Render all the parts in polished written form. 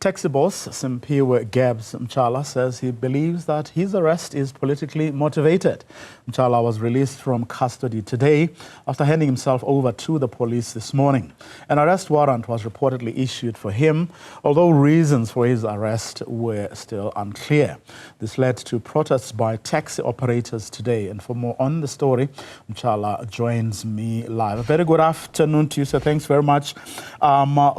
Taxi boss Simphiwe Gabs Mtshala says he believes that his arrest is politically motivated. Mtshala was released from custody today after handing himself over to the police this morning. An arrest warrant was reportedly issued for him, although reasons for his arrest were still unclear. This led to protests by taxi operators today. And for more on the story, Mtshala joins me live. A very good afternoon to you, sir. Thanks very much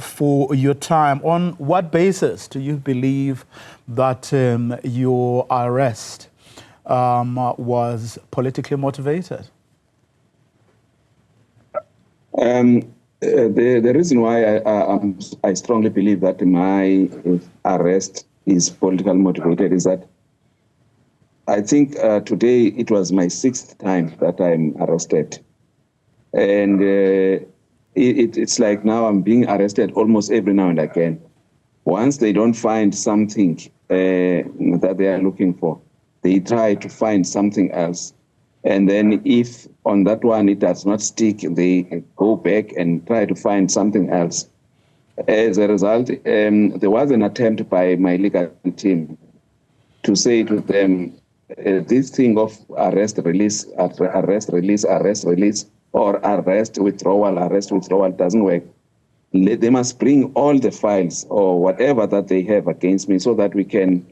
for your time. On what basis do you believe that your arrest was politically motivated? The reason why I strongly believe that my arrest is politically motivated is that I think today it was my 6th time that I'm arrested. And it's like now I'm being arrested almost every now and again. Once they don't find something that they are looking for, they try to find something else. And then if on that one it does not stick, they go back and try to find something else. As a result, there was an attempt by my legal team to say to them, this thing of arrest, release, arrest, release, arrest, release, or arrest, withdrawal doesn't work. They must bring all the files or whatever that they have against me so that we can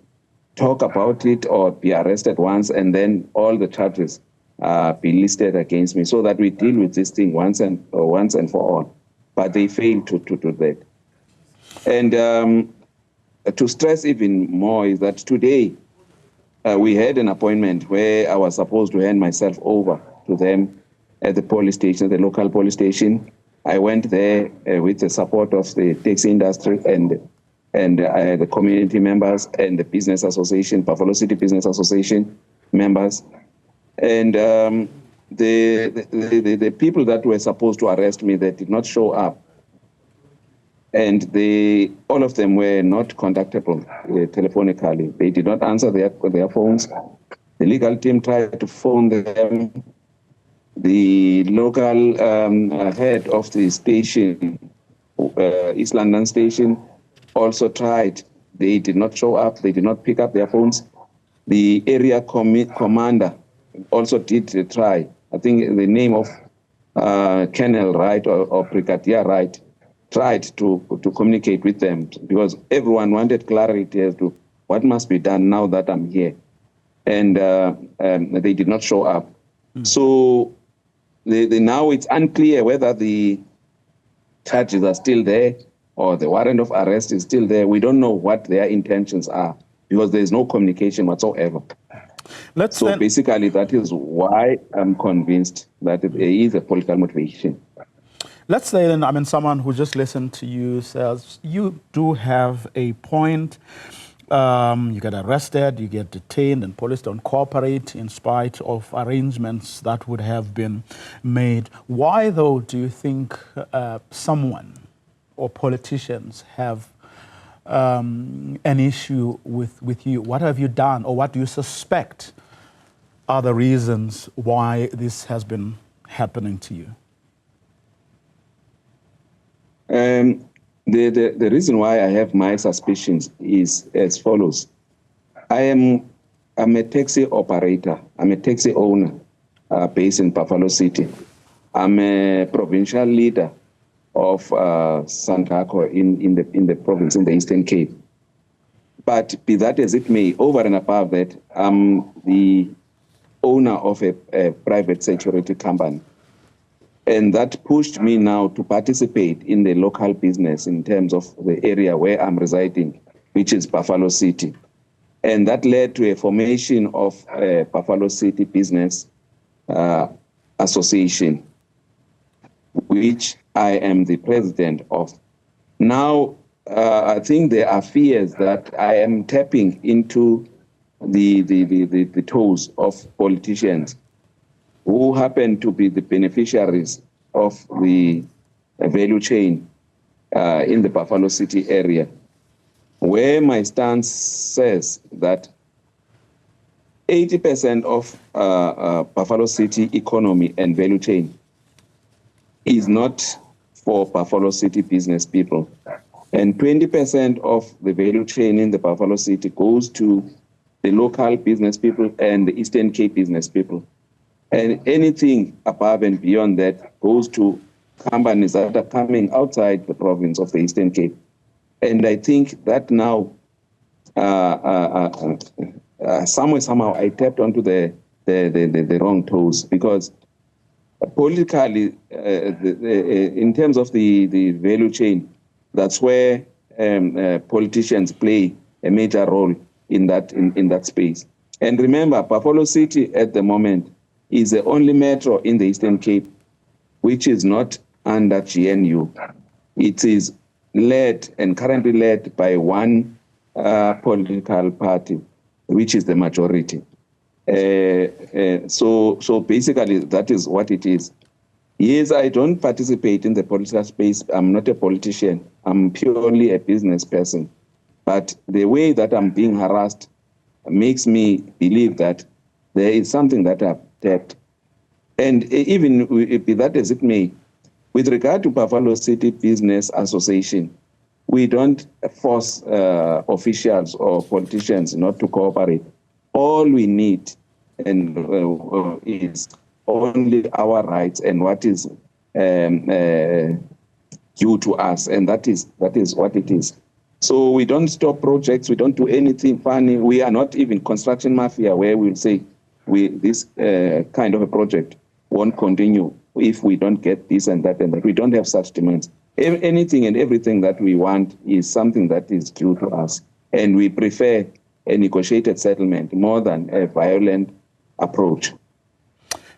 talk about it or be arrested once and then all the charges be listed against me so that we deal with this thing once and for all. But they failed to do that. And to stress even more is that today we had an appointment where I was supposed to hand myself over to them at the police station, the local police station. I went there with the support of the taxi industry and the community members and the business association, Buffalo City Business Association members. And the people that were supposed to arrest me, they did not show up. And all of them were not contactable telephonically. They did not answer their phones. The legal team tried to phone them. The local head of the station, East London station, also tried. They did not show up. They did not pick up their phones. The area commander also did try. I think the name of Colonel Wright or Brigadier Wright tried to communicate with them because everyone wanted clarity as to what must be done now that I'm here. And they did not show up. So now it's unclear whether the charges are still there or the warrant of arrest is still there. We don't know what their intentions are because there's no communication whatsoever. Basically, that is why I'm convinced that there is a political motivation. Let's say then, I mean, someone who just listened to you says, you do have a point. You get arrested, you get detained, and police don't cooperate in spite of arrangements that would have been made. Why, though, do you think someone or politicians have an issue with you? What have you done, or what do you suspect are the reasons why this has been happening to you? The reason why I have my suspicions is as follows. I'm a taxi operator. I'm a taxi owner based in Buffalo City. I'm a provincial leader of Santaco in the province, in the Eastern Cape. But be that as it may, over and above that, I'm the owner of a private security company. And that pushed me now to participate in the local business in terms of the area where I'm residing, which is Buffalo City. And that led to a formation of a Buffalo City Business Association, which I am the president of. Now, I think there are fears that I am tapping into the toes of politicians who happen to be the beneficiaries of the value chain in the Buffalo City area, where my stance says that 80% of Buffalo City economy and value chain is not for Buffalo City business people. And 20% of the value chain in the Buffalo City goes to the local business people and the Eastern Cape business people. And anything above and beyond that goes to companies that are coming outside the province of the Eastern Cape. And I think that now, somehow I tapped onto the wrong toes, because politically, in terms of the value chain, that's where politicians play a major role in that space. And remember, Buffalo City at the moment is the only metro in the Eastern Cape which is not under GNU. It is led and currently led by one political party, which is the majority. So basically, that is what it is. Yes, I don't participate in the political space. I'm not a politician. I'm purely a business person. But the way that I'm being harassed makes me believe that there is something that I've tapped. And even be that as it may, with regard to Buffalo City Business Association, we don't force officials or politicians not to cooperate. All we need is only our rights and what is due to us, and that is what it is. So we don't stop projects. We don't do anything funny. We are not even construction mafia where we'll say this kind of a project won't continue if we don't get this and that and that. We don't have such demands. Anything and everything that we want is something that is due to us, and we prefer a negotiated settlement more than a violent approach.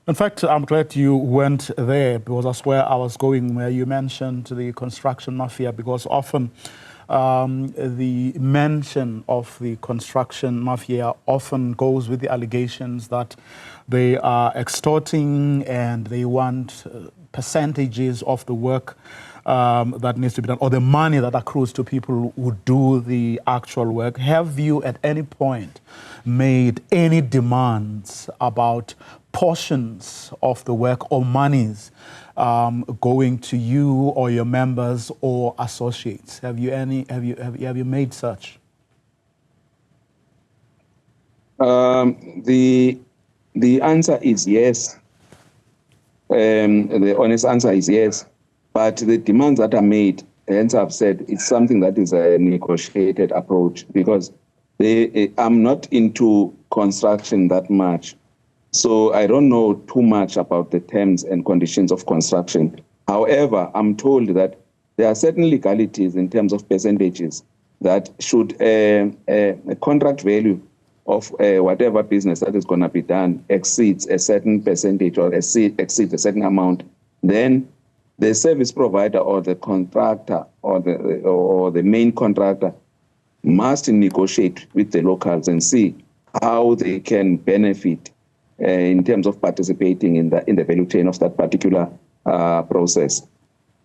In fact, I'm glad you went there, because that's where I was going, where you mentioned the construction mafia, because often the mention of the construction mafia often goes with the allegations that they are extorting and they want percentages of the work that needs to be done, or the money that accrues to people who do the actual work. Have you at any point made any demands about portions of the work or monies going to you or your members or associates? Have you made such? The answer is yes. The honest answer is yes. But the demands that are made, hence I've said, it's something that is a negotiated approach, because I'm not into construction that much. So I don't know too much about the terms and conditions of construction. However, I'm told that there are certain legalities in terms of percentages that should a contract value of whatever business that is going to be done exceeds a certain percentage or exceeds a certain amount, then the service provider or the contractor or the main contractor must negotiate with the locals and see how they can benefit in terms of participating in the value chain of that particular process.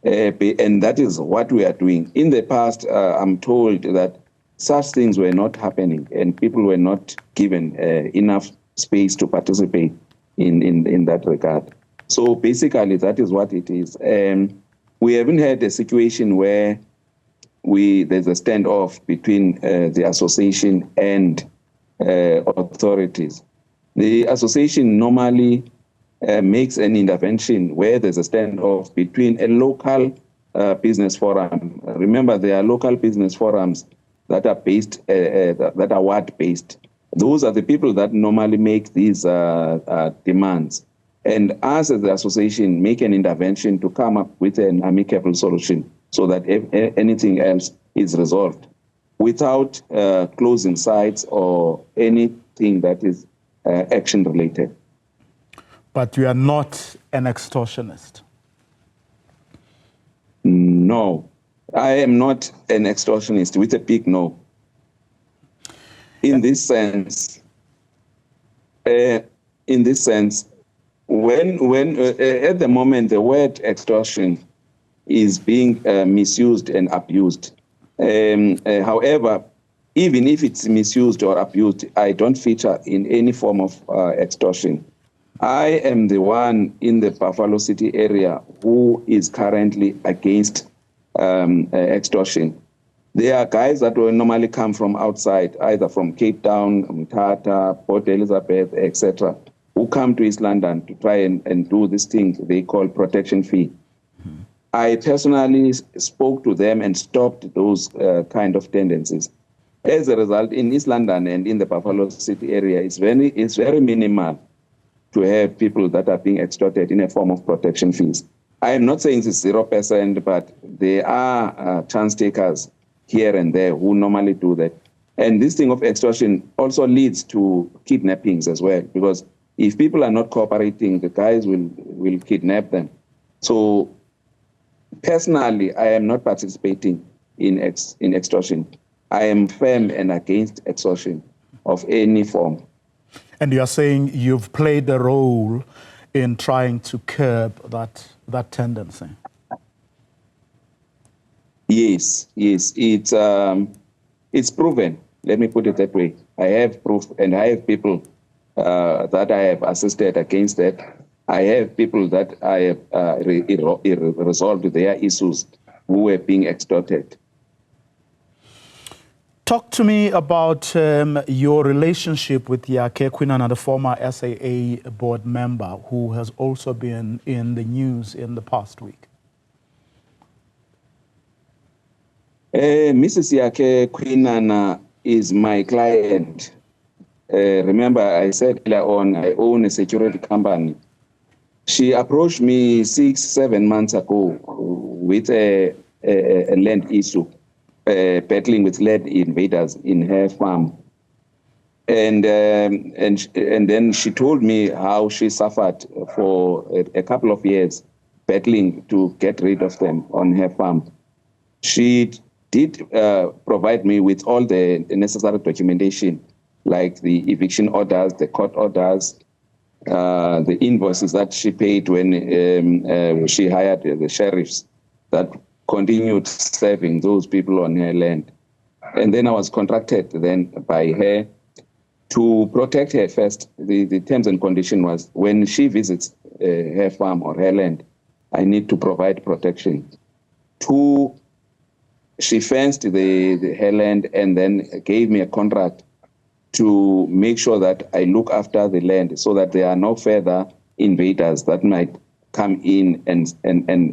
And that is what we are doing. In the past, I'm told that such things were not happening and people were not given enough space to participate in that regard. So basically, that is what it is. We haven't had a situation where there's a standoff between the association and authorities. The association normally makes an intervention where there's a standoff between a local business forum. Remember, there are local business forums that are based, that are ward-based. Those are the people that normally make these demands. And us as the association make an intervention to come up with an amicable solution so that anything else is resolved without closing sites or anything that is action related. But you are not an extortionist? No, I am not an extortionist with a big no. In this sense, when at the moment the word extortion is being misused and abused. However, even if it's misused or abused, I don't feature in any form of extortion. I am the one in the Buffalo City area who is currently against extortion. There are guys that will normally come from outside, either from Cape Town, Mthatha, Port Elizabeth, etc., who come to East London to try and do this thing they call protection fee. I personally spoke to them and stopped those kind of tendencies. As a result, in East London and in the Buffalo City area, it's very minimal to have people that are being extorted in a form of protection fees. I am not saying it's 0%, but there are chance takers here and there who normally do that. And this thing of extortion also leads to kidnappings as well, because if people are not cooperating, the guys will kidnap them. So personally, I am not participating in extortion. I am firm and against extortion of any form. And you are saying you've played a role in trying to curb that tendency? Yes. It's proven. Let me put it that way. I have proof, and I have people that I have assisted against that. I have people that I have resolved their issues who were being extorted. Talk to me about your relationship with Yake Kwinana, the former SAA board member, who has also been in the news in the past week. Mrs. Yake Kwinana is my client. Remember, I said earlier on, I own a security company. She approached me 6-7 months ago with a land issue. Battling with lead invaders in her farm, and then she told me how she suffered for a couple of years battling to get rid of them on her farm. She did provide me with all the necessary documentation, like the eviction orders, the court orders, the invoices that she paid when she hired the sheriffs that continued serving those people on her land. And then I was contracted then by her to protect her first. The terms and condition was when she visits her farm or her land, I need to provide protection. 2, she fenced her land and then gave me a contract to make sure that I look after the land so that there are no further invaders that might come in and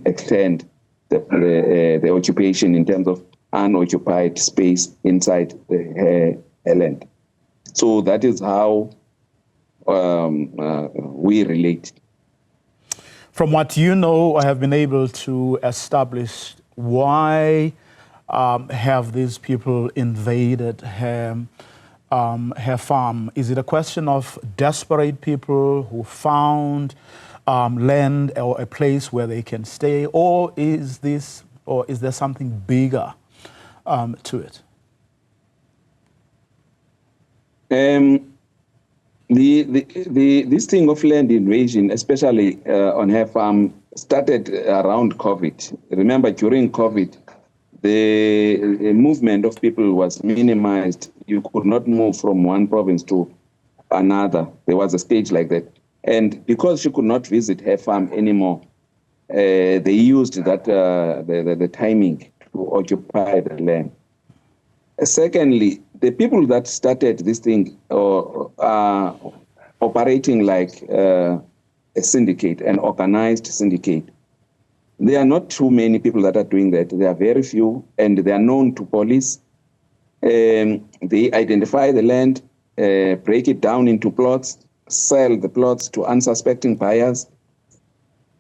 extend the occupation in terms of unoccupied space inside her land. So that is how we relate. From what you know, I have been able to establish why have these people invaded her farm. Is it a question of desperate people who found land or a place where they can stay, or is there something bigger to it? This thing of land invasion, especially on her farm, started around COVID. Remember, during COVID, the movement of people was minimized. You could not move from one province to another. There was a stage like that. And because she could not visit her farm anymore, they used that the timing to occupy the land. Secondly, the people that started this thing are operating like a syndicate, an organized syndicate. There are not too many people that are doing that. There are very few, and they are known to police. They identify the land, break it down into plots, sell the plots to unsuspecting buyers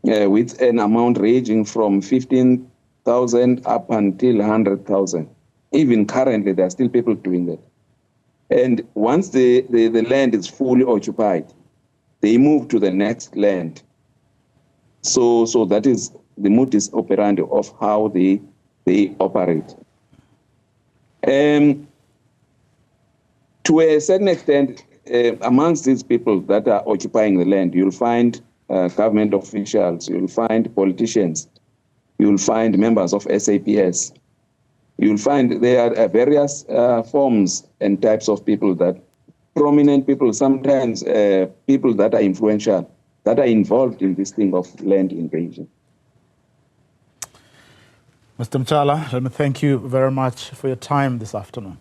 with an amount ranging from 15,000 up until 100,000. Even currently, there are still people doing that. And once the land is fully occupied, they move to the next land. So that is the modus operandi of how they operate. To a certain extent, amongst these people that are occupying the land, you'll find government officials, you'll find politicians, you'll find members of SAPS. You'll find there are various forms and types of people, that prominent people, sometimes people that are influential, that are involved in this thing of land invasion. Mr. Mtshala, let me thank you very much for your time this afternoon.